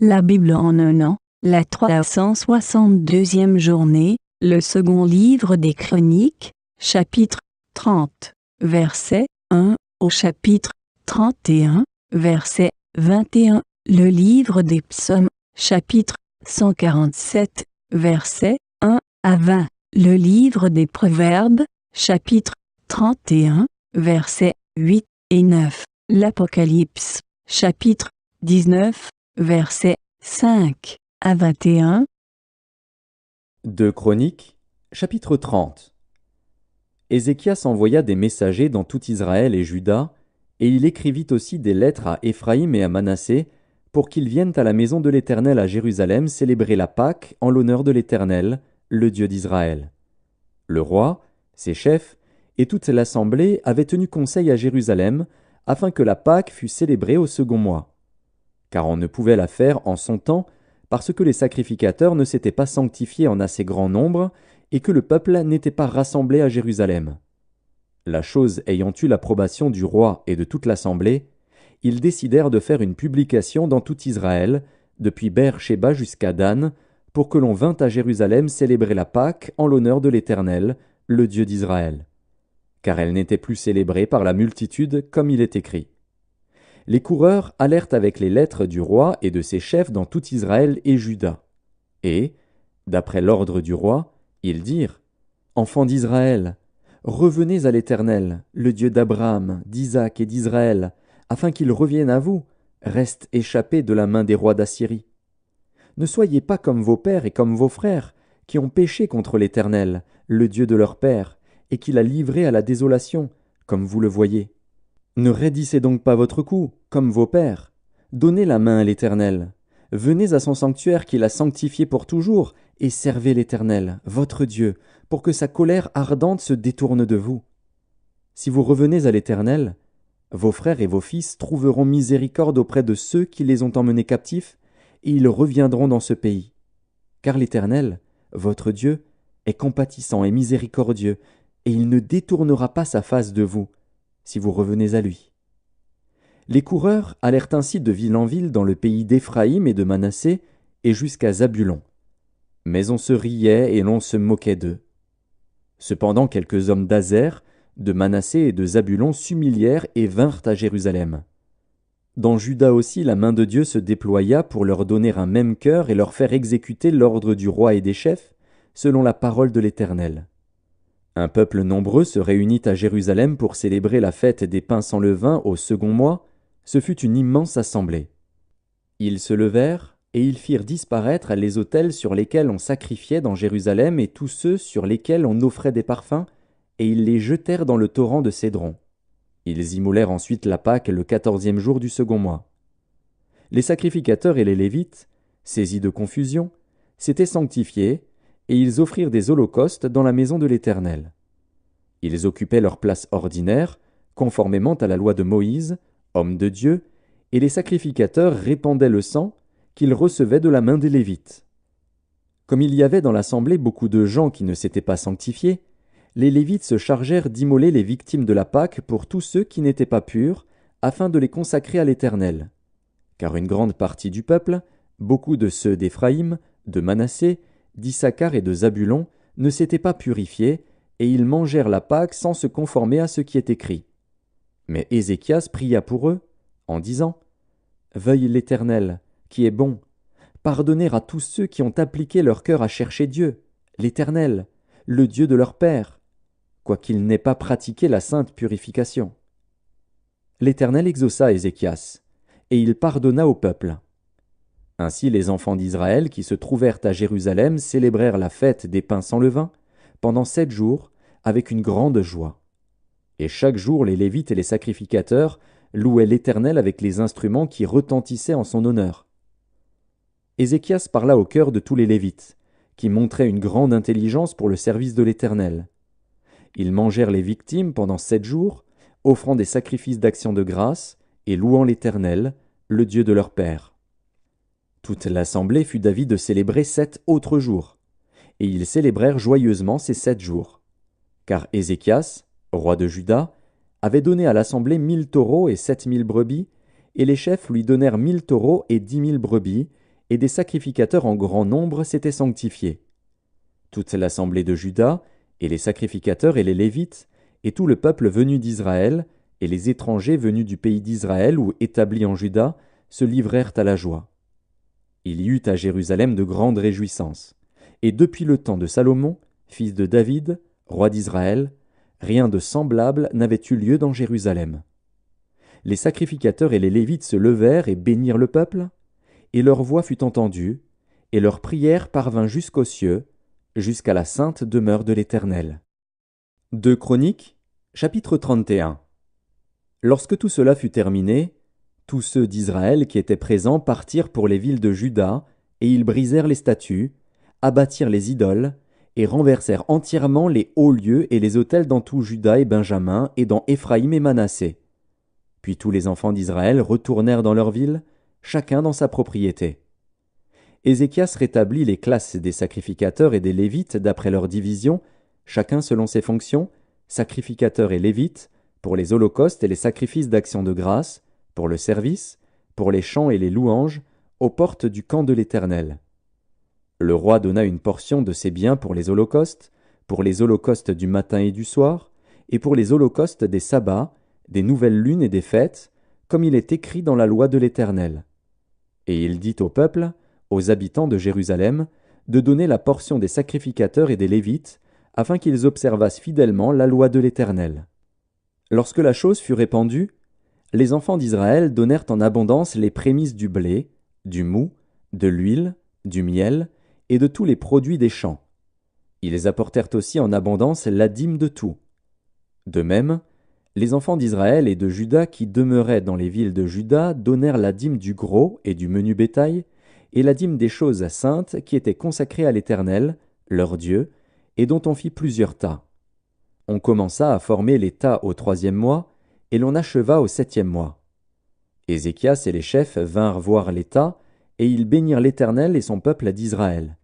La Bible en un an, la 362e journée, le second livre des Chroniques, chapitre 30, verset 1 au chapitre 31, verset 21, le livre des Psaumes, chapitre 147, verset 1 à 20, le livre des Proverbes, chapitre 31, versets 8 et 9, l'Apocalypse, chapitre 19, versets 5 à 21. 2 Chroniques, chapitre 30. Ézéchias envoya des messagers dans tout Israël et Juda, et il écrivit aussi des lettres à Éphraïm et à Manassé, pour qu'ils viennent à la maison de l'Éternel à Jérusalem célébrer la Pâque en l'honneur de l'Éternel, le Dieu d'Israël. Le roi, ses chefs, et toute l'assemblée avaient tenu conseil à Jérusalem, afin que la Pâque fût célébrée au second mois. Car on ne pouvait la faire en son temps, parce que les sacrificateurs ne s'étaient pas sanctifiés en assez grand nombre, et que le peuple n'était pas rassemblé à Jérusalem. La chose ayant eu l'approbation du roi et de toute l'assemblée, ils décidèrent de faire une publication dans tout Israël, depuis Beer-Shéba jusqu'à Dan, pour que l'on vînt à Jérusalem célébrer la Pâque en l'honneur de l'Éternel, le Dieu d'Israël. Car elle n'était plus célébrée par la multitude comme il est écrit. Les coureurs allèrent avec les lettres du roi et de ses chefs dans tout Israël et Juda. Et, d'après l'ordre du roi, ils dirent : Enfants d'Israël, revenez à l'Éternel, le Dieu d'Abraham, d'Isaac et d'Israël, afin qu'il revienne à vous, reste échappé de la main des rois d'Assyrie. Ne soyez pas comme vos pères et comme vos frères, qui ont péché contre l'Éternel, le Dieu de leur père, et qui l'a livré à la désolation, comme vous le voyez. Ne raidissez donc pas votre cou, comme vos pères. Donnez la main à l'Éternel. Venez à son sanctuaire qu'il a sanctifié pour toujours, et servez l'Éternel, votre Dieu, pour que sa colère ardente se détourne de vous. Si vous revenez à l'Éternel, vos frères et vos fils trouveront miséricorde auprès de ceux qui les ont emmenés captifs, et ils reviendront dans ce pays. Car l'Éternel, votre Dieu, est compatissant et miséricordieux, et il ne détournera pas sa face de vous, si vous revenez à lui. Les coureurs allèrent ainsi de ville en ville dans le pays d'Éphraïm et de Manassé, et jusqu'à Zabulon. Mais on se riait et l'on se moquait d'eux. Cependant quelques hommes d'Azer, de Manassé et de Zabulon s'humilièrent et vinrent à Jérusalem. Dans Juda aussi la main de Dieu se déploya pour leur donner un même cœur et leur faire exécuter l'ordre du roi et des chefs, selon la parole de l'Éternel. Un peuple nombreux se réunit à Jérusalem pour célébrer la fête des pains sans levain au second mois. Ce fut une immense assemblée. Ils se levèrent, et ils firent disparaître les autels sur lesquels on sacrifiait dans Jérusalem et tous ceux sur lesquels on offrait des parfums, et ils les jetèrent dans le torrent de Cédron. Ils immolèrent ensuite la Pâque le 14e jour du second mois. Les sacrificateurs et les Lévites, saisis de confusion, s'étaient sanctifiés, et ils offrirent des holocaustes dans la maison de l'Éternel. Ils occupaient leur place ordinaire, conformément à la loi de Moïse, homme de Dieu, et les sacrificateurs répandaient le sang qu'ils recevaient de la main des Lévites. Comme il y avait dans l'assemblée beaucoup de gens qui ne s'étaient pas sanctifiés, les Lévites se chargèrent d'immoler les victimes de la Pâque pour tous ceux qui n'étaient pas purs, afin de les consacrer à l'Éternel. Car une grande partie du peuple, beaucoup de ceux d'Éphraïm, de Manassé, d'Issachar et de Zabulon, ne s'étaient pas purifiés, et ils mangèrent la Pâque sans se conformer à ce qui est écrit. Mais Ézéchias pria pour eux, en disant : Veuille l'Éternel, qui est bon, pardonner à tous ceux qui ont appliqué leur cœur à chercher Dieu, l'Éternel, le Dieu de leur père, quoiqu'ils n'aient pas pratiqué la sainte purification. L'Éternel exauça Ézéchias, et il pardonna au peuple. Ainsi les enfants d'Israël qui se trouvèrent à Jérusalem célébrèrent la fête des pains sans levain pendant 7 jours avec une grande joie. Et chaque jour les Lévites et les sacrificateurs louaient l'Éternel avec les instruments qui retentissaient en son honneur. Ézéchias parla au cœur de tous les Lévites, qui montraient une grande intelligence pour le service de l'Éternel. Ils mangèrent les victimes pendant 7 jours, offrant des sacrifices d'action de grâce et louant l'Éternel, le Dieu de leur père. Toute l'assemblée fut d'avis de célébrer 7 autres jours, et ils célébrèrent joyeusement ces 7 jours. Car Ézéchias, roi de Juda, avait donné à l'assemblée 1000 taureaux et 7000 brebis, et les chefs lui donnèrent 1000 taureaux et 10 000 brebis, et des sacrificateurs en grand nombre s'étaient sanctifiés. Toute l'assemblée de Juda, et les sacrificateurs et les Lévites, et tout le peuple venu d'Israël, et les étrangers venus du pays d'Israël ou établis en Juda, se livrèrent à la joie. Il y eut à Jérusalem de grandes réjouissances. Et depuis le temps de Salomon, fils de David, roi d'Israël, rien de semblable n'avait eu lieu dans Jérusalem. Les sacrificateurs et les Lévites se levèrent et bénirent le peuple, et leur voix fut entendue, et leur prière parvint jusqu'aux cieux, jusqu'à la sainte demeure de l'Éternel. 2 Chroniques, chapitre 31. Lorsque tout cela fut terminé, tous ceux d'Israël qui étaient présents partirent pour les villes de Juda, et ils brisèrent les statues, abattirent les idoles, et renversèrent entièrement les hauts lieux et les autels dans tout Juda et Benjamin, et dans Éphraïm et Manassé. Puis tous les enfants d'Israël retournèrent dans leur ville, chacun dans sa propriété. Ézéchias rétablit les classes des sacrificateurs et des Lévites d'après leur division, chacun selon ses fonctions, sacrificateurs et Lévites, pour les holocaustes et les sacrifices d'action de grâce, pour le service, pour les chants et les louanges, aux portes du camp de l'Éternel. Le roi donna une portion de ses biens pour les holocaustes du matin et du soir, et pour les holocaustes des sabbats, des nouvelles lunes et des fêtes, comme il est écrit dans la loi de l'Éternel. Et il dit au peuple, aux habitants de Jérusalem, de donner la portion des sacrificateurs et des Lévites, afin qu'ils observassent fidèlement la loi de l'Éternel. Lorsque la chose fut répandue, les enfants d'Israël donnèrent en abondance les prémices du blé, du mou, de l'huile, du miel, et de tous les produits des champs. Ils apportèrent aussi en abondance la dîme de tout. De même, les enfants d'Israël et de Juda qui demeuraient dans les villes de Juda donnèrent la dîme du gros et du menu bétail, et la dîme des choses saintes qui étaient consacrées à l'Éternel, leur Dieu, et dont on fit plusieurs tas. On commença à former les tas au 3e mois, et l'on acheva au 7e mois. Ézéchias et les chefs vinrent voir les tas, et ils bénirent l'Éternel et son peuple d'Israël.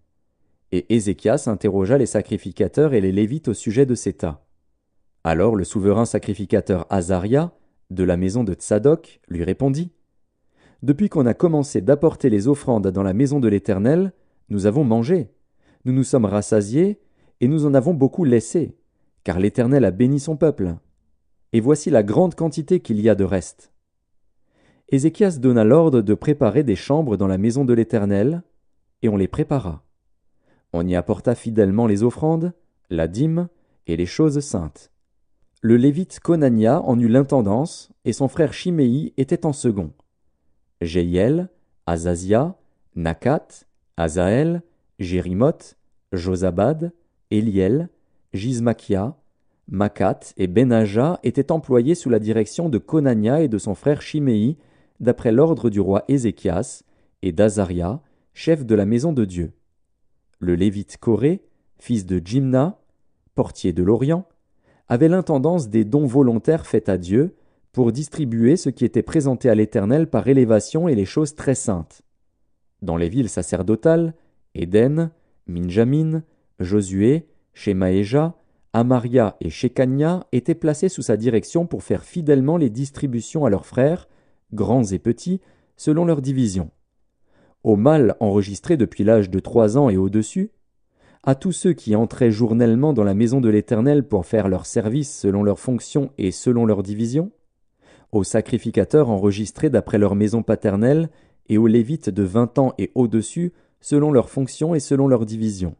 Et Ézéchias interrogea les sacrificateurs et les Lévites au sujet de ces tas. Alors le souverain sacrificateur Azaria, de la maison de Tsadok, lui répondit : « Depuis qu'on a commencé d'apporter les offrandes dans la maison de l'Éternel, nous avons mangé, nous nous sommes rassasiés, et nous en avons beaucoup laissé, car l'Éternel a béni son peuple. Et voici la grande quantité qu'il y a de reste. » Ézéchias donna l'ordre de préparer des chambres dans la maison de l'Éternel, et on les prépara. On y apporta fidèlement les offrandes, la dîme et les choses saintes. Le Lévite Conania en eut l'intendance, et son frère Chiméi était en second. Jéhiel, Azazia, Nakat, Azaël, Jérimoth, Josabad, Éliel, Gizmakia, Makat et Benaja étaient employés sous la direction de Conania et de son frère Chiméi, d'après l'ordre du roi Ézéchias, et d'Azaria, chef de la maison de Dieu. Le Lévite Coré, fils de Jimna, portier de l'Orient, avait l'intendance des dons volontaires faits à Dieu, pour distribuer ce qui était présenté à l'Éternel par élévation et les choses très saintes. Dans les villes sacerdotales, Éden, Minjamin, Josué, Shemaéja, Amaria et Shekania étaient placés sous sa direction pour faire fidèlement les distributions à leurs frères, grands et petits, selon leur division. Aux mâles enregistrés depuis l'âge de 3 ans et au-dessus, à tous ceux qui entraient journellement dans la maison de l'Éternel pour faire leur service selon leurs fonctions et selon leur division, aux sacrificateurs enregistrés d'après leur maison paternelle, et aux Lévites de 20 ans et au-dessus, selon leurs fonctions et selon leur division.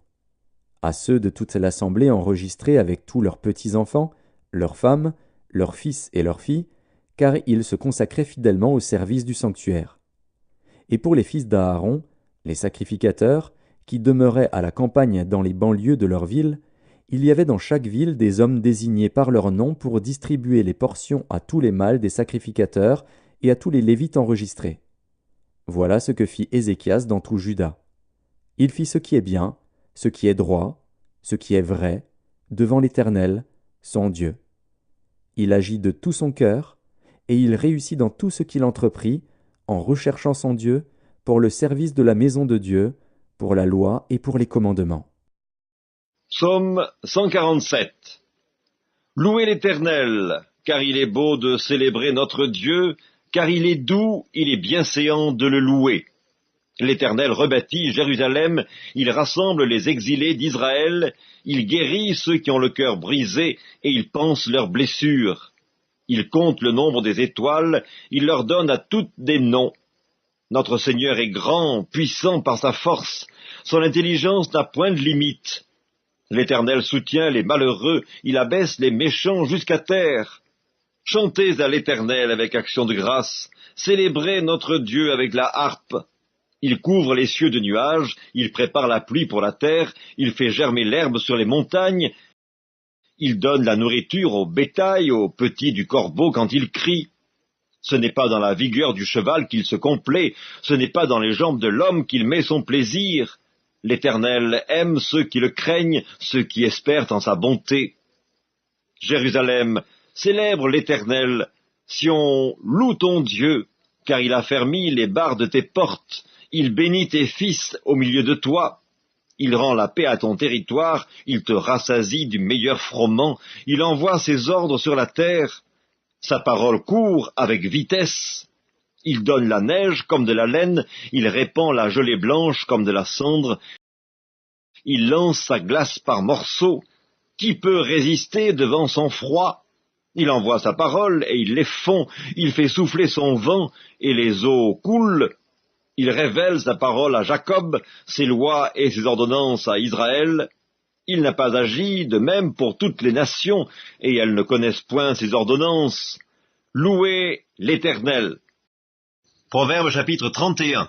À ceux de toute l'assemblée enregistrés avec tous leurs petits-enfants, leurs femmes, leurs fils et leurs filles, car ils se consacraient fidèlement au service du sanctuaire. Et pour les fils d'Aaron, les sacrificateurs, qui demeuraient à la campagne dans les banlieues de leur ville, il y avait dans chaque ville des hommes désignés par leur nom pour distribuer les portions à tous les mâles des sacrificateurs et à tous les Lévites enregistrés. Voilà ce que fit Ézéchias dans tout Juda. Il fit ce qui est bien, ce qui est droit, ce qui est vrai, devant l'Éternel, son Dieu. Il agit de tout son cœur, et il réussit dans tout ce qu'il entreprit, en recherchant son Dieu, pour le service de la maison de Dieu, pour la loi et pour les commandements. Psaume 147. Louez l'Éternel, car il est beau de célébrer notre Dieu, car il est doux, il est bienséant de le louer. L'Éternel rebâtit Jérusalem, il rassemble les exilés d'Israël, il guérit ceux qui ont le cœur brisé et il panse leurs blessures. Il compte le nombre des étoiles, il leur donne à toutes des noms. Notre Seigneur est grand, puissant par sa force, son intelligence n'a point de limite. L'Éternel soutient les malheureux, il abaisse les méchants jusqu'à terre. Chantez à l'Éternel avec action de grâce, célébrez notre Dieu avec la harpe. Il couvre les cieux de nuages, il prépare la pluie pour la terre, il fait germer l'herbe sur les montagnes, il donne la nourriture au bétail, aux petits du corbeau quand il crie. Ce n'est pas dans la vigueur du cheval qu'il se complaît, ce n'est pas dans les jambes de l'homme qu'il met son plaisir. L'Éternel aime ceux qui le craignent, ceux qui espèrent en sa bonté. Jérusalem, célèbre l'Éternel, Sion, loue ton Dieu, car il a fermi les barres de tes portes, il bénit tes fils au milieu de toi. Il rend la paix à ton territoire, il te rassasie du meilleur froment, il envoie ses ordres sur la terre. Sa parole court avec vitesse. Il donne la neige comme de la laine, il répand la gelée blanche comme de la cendre. Il lance sa glace par morceaux. Qui peut résister devant son froid? Il envoie sa parole et il les fond, il fait souffler son vent et les eaux coulent. Il révèle sa parole à Jacob, ses lois et ses ordonnances à Israël. Il n'a pas agi de même pour toutes les nations, et elles ne connaissent point ses ordonnances. Louez l'Éternel. Proverbe chapitre 31.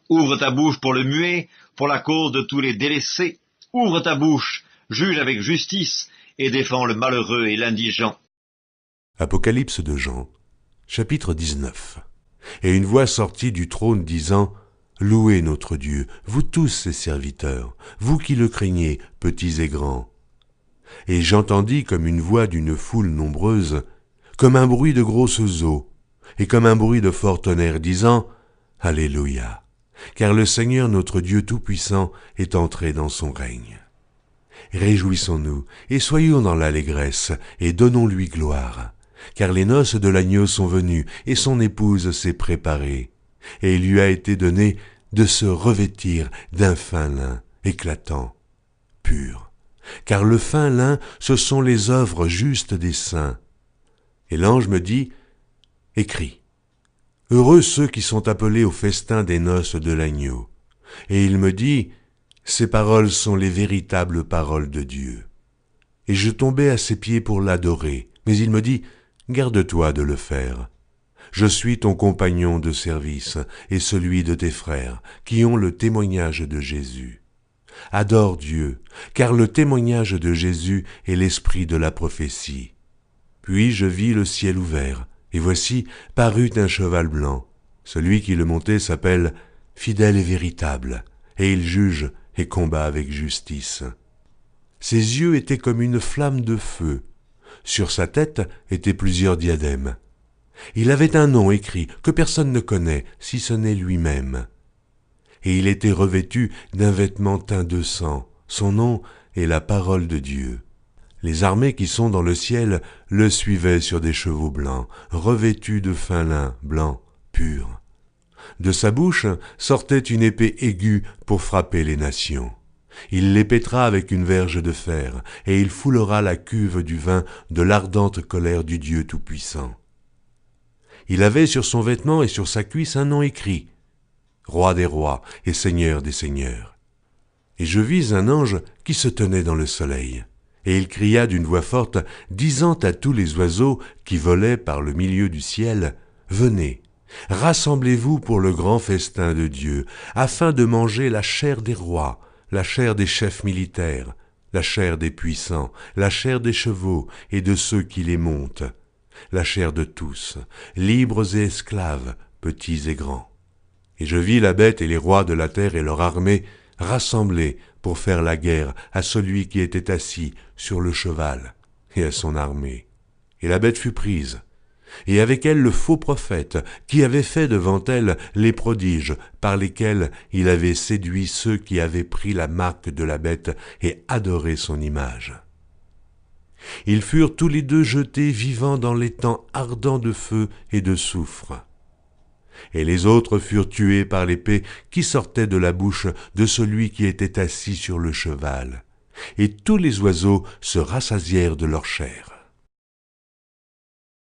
Ouvre ta bouche pour le muet, pour la cause de tous les délaissés. Ouvre ta bouche, juge avec justice, et défends le malheureux et l'indigent. Apocalypse de Jean, chapitre 19. Et une voix sortit du trône disant, « Louez notre Dieu, vous tous ses serviteurs, vous qui le craignez, petits et grands. » Et j'entendis comme une voix d'une foule nombreuse, comme un bruit de grosses eaux, et comme un bruit de fort tonnerre, disant, « Alléluia, car le Seigneur notre Dieu Tout-Puissant est entré dans son règne. » Réjouissons-nous, et soyons dans l'allégresse, et donnons-lui gloire. Car les noces de l'agneau sont venues, et son épouse s'est préparée, et il lui a été donné de se revêtir d'un fin lin, éclatant, pur. Car le fin lin, ce sont les œuvres justes des saints. Et l'ange me dit, « Écris, heureux ceux qui sont appelés au festin des noces de l'agneau. » Et il me dit, « Ces paroles sont les véritables paroles de Dieu. » Et je tombai à ses pieds pour l'adorer, mais il me dit, « Garde-toi de le faire. Je suis ton compagnon de service et celui de tes frères, qui ont le témoignage de Jésus. Adore Dieu, car le témoignage de Jésus est l'esprit de la prophétie. » Puis je vis le ciel ouvert, et voici parut un cheval blanc. Celui qui le montait s'appelle Fidèle et véritable, et il juge et combat avec justice. Ses yeux étaient comme une flamme de feu. Sur sa tête étaient plusieurs diadèmes. Il avait un nom écrit que personne ne connaît, si ce n'est lui-même. Et il était revêtu d'un vêtement teint de sang. Son nom est la parole de Dieu. Les armées qui sont dans le ciel le suivaient sur des chevaux blancs, revêtus de fin lin blanc, pur. De sa bouche sortait une épée aiguë pour frapper les nations. Il les pétra avec une verge de fer, et il foulera la cuve du vin de l'ardente colère du Dieu Tout-Puissant. Il avait sur son vêtement et sur sa cuisse un nom écrit, Roi des rois et Seigneur des seigneurs. Et je vis un ange qui se tenait dans le soleil, et il cria d'une voix forte, disant à tous les oiseaux qui volaient par le milieu du ciel, « Venez, rassemblez-vous pour le grand festin de Dieu, afin de manger la chair des rois, la chair des chefs militaires, la chair des puissants, la chair des chevaux et de ceux qui les montent, la chair de tous, libres et esclaves, petits et grands. » Et je vis la bête et les rois de la terre et leur armée rassemblés pour faire la guerre à celui qui était assis sur le cheval et à son armée. Et la bête fut prise, et avec elle le faux prophète qui avait fait devant elle les prodiges par lesquels il avait séduit ceux qui avaient pris la marque de la bête et adoré son image. Ils furent tous les deux jetés vivants dans l'étang ardent de feu et de soufre. Et les autres furent tués par l'épée qui sortait de la bouche de celui qui était assis sur le cheval. Et tous les oiseaux se rassasièrent de leur chair.